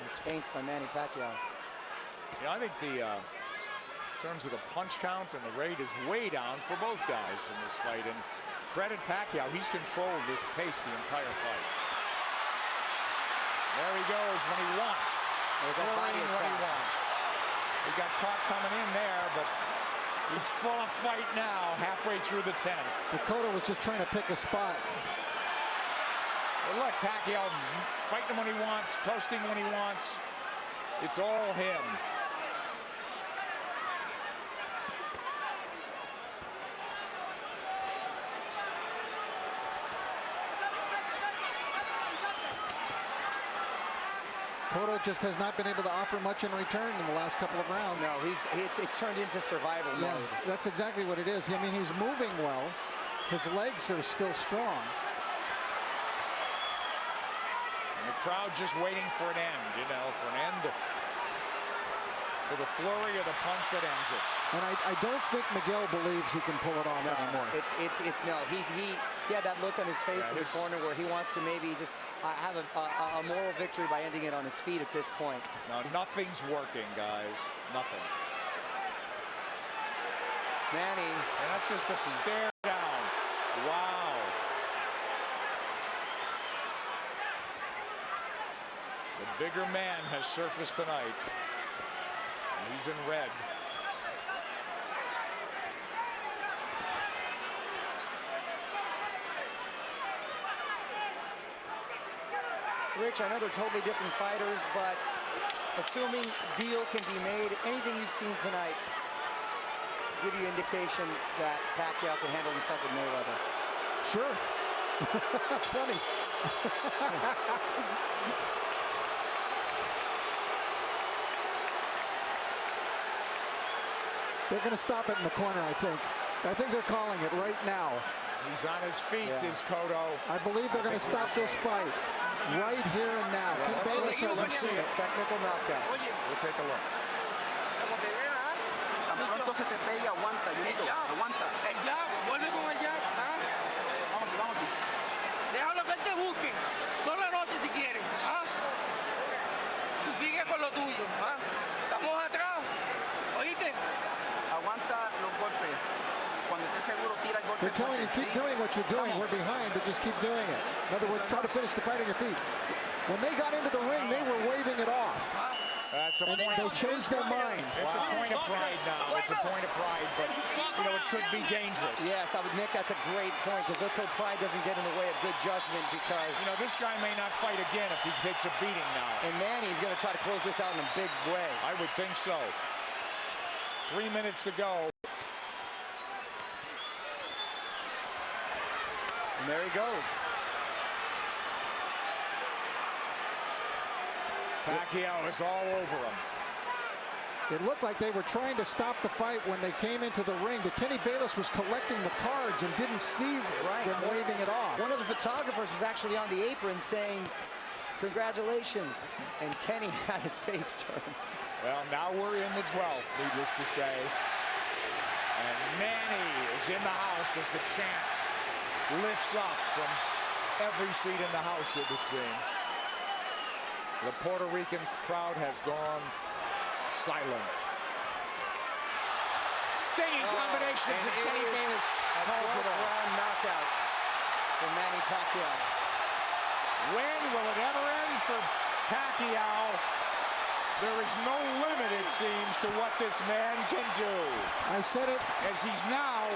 Speaker 5: He's feinted by Manny Pacquiao.
Speaker 1: Yeah, I think in terms of the punch count and the rate is way down for both guys in this fight. And credit Pacquiao, he's controlled this pace the entire fight. There he goes when he wants. Throwing when he wants. He got caught coming in there, but he's full of fight now, halfway through the 10th.
Speaker 4: Cotto was just trying to pick a spot.
Speaker 1: Well, look, Pacquiao fighting when he wants, coasting when he wants. It's all him.
Speaker 4: Cotto just has not been able to offer much in return in the last couple of rounds.
Speaker 5: No, it's turned into survival mode.
Speaker 4: That's exactly what it is. I mean, he's moving well. His legs are still strong.
Speaker 1: And the crowd just waiting for an end, you know, for an end, for the flurry of the punch that ends it.
Speaker 4: And I don't think Miguel believes he can pull it off anymore.
Speaker 5: No. He had that look on his face in the corner where he wants to maybe just have a moral victory by ending it on his feet at this point.
Speaker 1: No, nothing's working, guys. Nothing.
Speaker 5: Manny.
Speaker 1: And that's just a stare down. Wow. The bigger man has surfaced tonight. And he's in red.
Speaker 5: Rich, I know they're totally different fighters, but assuming deal can be made, anything you've seen tonight give you indication that Pacquiao can handle himself with Mayweather?
Speaker 4: Sure. Plenty. They're going to stop it in the corner, I think. I think they're calling it right now.
Speaker 1: He's on his feet, is Cotto.
Speaker 4: I believe they're going to stop this fight right here and now.
Speaker 1: Let's see it.
Speaker 5: Technical knockout.
Speaker 1: We'll take a look.
Speaker 6: Tan pronto se te pegue, aguanta, Junito, aguanta. El jab, vuelve con el jab. Vamos aquí. Déjalo que él te busque. Toda la noche si quieren. Tú sigue con lo tuyo. Estamos atrás. ¿Oíste? Aguanta los golpes. Cuando estés seguro, tira el golpe.
Speaker 4: They're telling you, keep doing what you're doing. We're behind, but just keep doing it. In other words, try to finish the fight on your feet. When they got into the ring, they were waving it off.
Speaker 1: That's a point.
Speaker 4: They changed their mind.
Speaker 1: It's a point of pride now. It's a point of pride, but you know it could be dangerous.
Speaker 5: Yes, Nick, that's a great point, because let's hope pride doesn't get in the way of good judgment, because
Speaker 1: you know this guy may not fight again if he takes a beating now.
Speaker 5: And Manny's going to try to close this out in a big way.
Speaker 1: I would think so. 3 minutes to go.
Speaker 5: And there he goes.
Speaker 1: Pacquiao is all over him.
Speaker 4: It looked like they were trying to stop the fight when they came into the ring, but Kenny Bayless was collecting the cards and didn't see them waving it off.
Speaker 5: One of the photographers was actually on the apron saying, "Congratulations," and Kenny had his face turned.
Speaker 1: Well, now we're in the 12th, needless to say. And Manny is in the house as the champ lifts up from every seat in the house, it would seem. The Puerto Rican crowd has gone silent. Stinging combinations of Kenny Bayless calls it off.
Speaker 5: Round knockout for Manny Pacquiao.
Speaker 1: When will it ever end for Pacquiao? There is no limit, it seems, to what this man can do.
Speaker 4: I said it.
Speaker 1: As he's now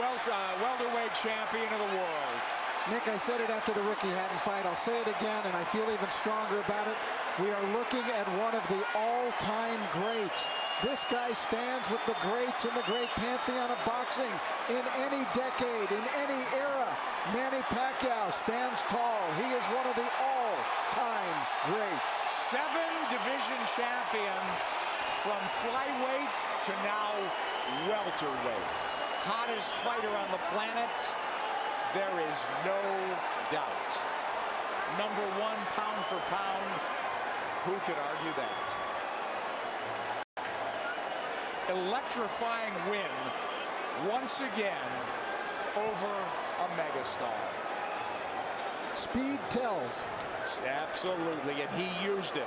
Speaker 1: welterweight champion of the world.
Speaker 4: Nick, I said it after the Ricky Hatton fight. I'll say it again, and I feel even stronger about it. We are looking at one of the all-time greats. This guy stands with the greats in the great pantheon of boxing in any decade, in any era. Manny Pacquiao stands tall. He is one of the all-time greats.
Speaker 1: 7-division champion from flyweight to now welterweight. Hottest fighter on the planet. There is no doubt. Number 1 pound for pound. Who could argue that? Electrifying win once again over a megastar.
Speaker 4: Speed tells.
Speaker 1: Absolutely, and he used it.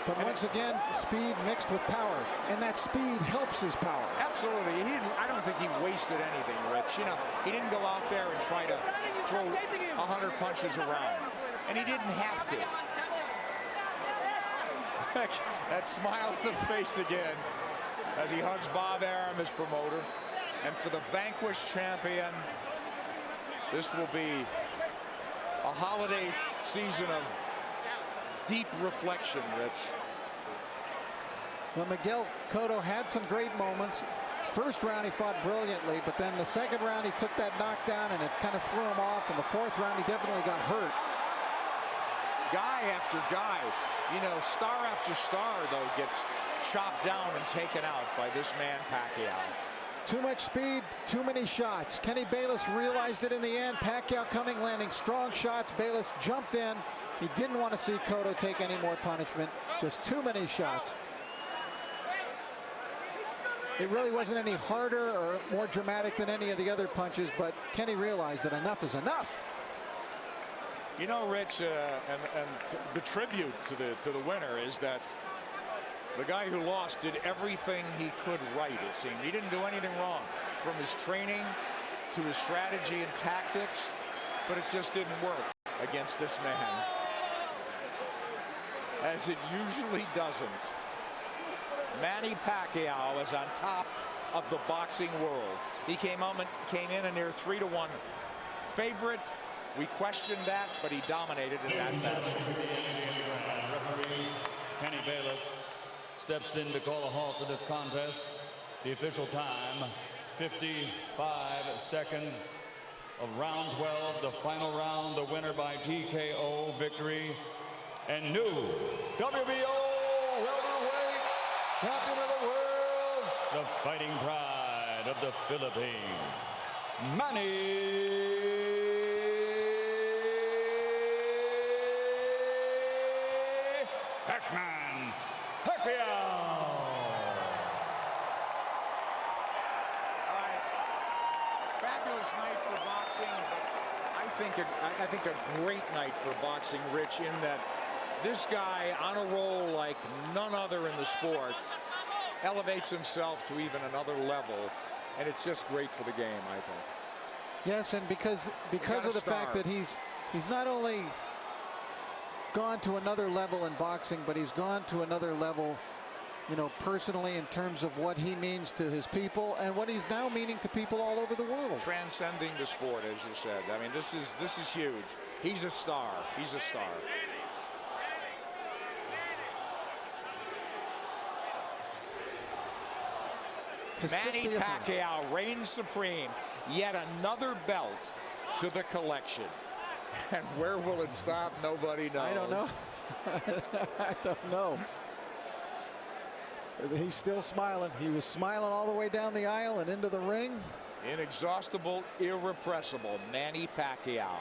Speaker 4: But once again, speed mixed with power, and that speed helps his power.
Speaker 1: Absolutely. I don't think he wasted anything, Rich. You know, he didn't go out there and try to throw 100 punches around, and he didn't have to. That smile on the face again as he hugs Bob Arum, his promoter. And for the vanquished champion, this will be a holiday season of deep reflection, Rich.
Speaker 4: Well, Miguel Cotto had some great moments. First round he fought brilliantly, but then the second round he took that knockdown and it kind of threw him off. And the fourth round he definitely got hurt.
Speaker 1: Guy after guy, you know, star after star, though, gets chopped down and taken out by this man Pacquiao.
Speaker 4: Too much speed, too many shots. Kenny Bayless realized it in the end. Pacquiao coming, landing strong shots. Bayless jumped in. He didn't want to see Cotto take any more punishment. Just too many shots. It really wasn't any harder or more dramatic than any of the other punches, but Kenny realized that enough is enough.
Speaker 1: You know, Rich, and the tribute to the winner is that the guy who lost did everything he could right, it seemed. He didn't do anything wrong, from his training to his strategy and tactics, but it just didn't work against this man, as it usually doesn't. Manny Pacquiao is on top of the boxing world. He came in a near 3-1 favorite. We questioned that, but he dominated in that fashion.
Speaker 2: Referee Kenny Bayless steps in to call a halt to this contest. The official time, 55 seconds of round 12, the final round, the winner by TKO victory, and new WBO welterweight champion of the world, the fighting pride of the Philippines, Manny Pacman Pacquiao.
Speaker 1: Fabulous night for boxing, but I think a great night for boxing, Rich, in that this guy on a roll like none other in the sport elevates himself to even another level, and it's just great for the game, I think.
Speaker 4: Yes, and because of the fact that he's not only gone to another level in boxing, but he's gone to another level, you know, personally, in terms of what he means to his people and what he's now meaning to people all over the world.
Speaker 1: Transcending the sport, as you said. I mean, this is huge. He's a star. He's a star. Manny Pacquiao reigns supreme. Yet another belt to the collection. And where will it stop? Nobody knows.
Speaker 4: I don't know. I don't know. He's still smiling. He was smiling all the way down the aisle and into the ring.
Speaker 1: Inexhaustible, irrepressible Manny Pacquiao.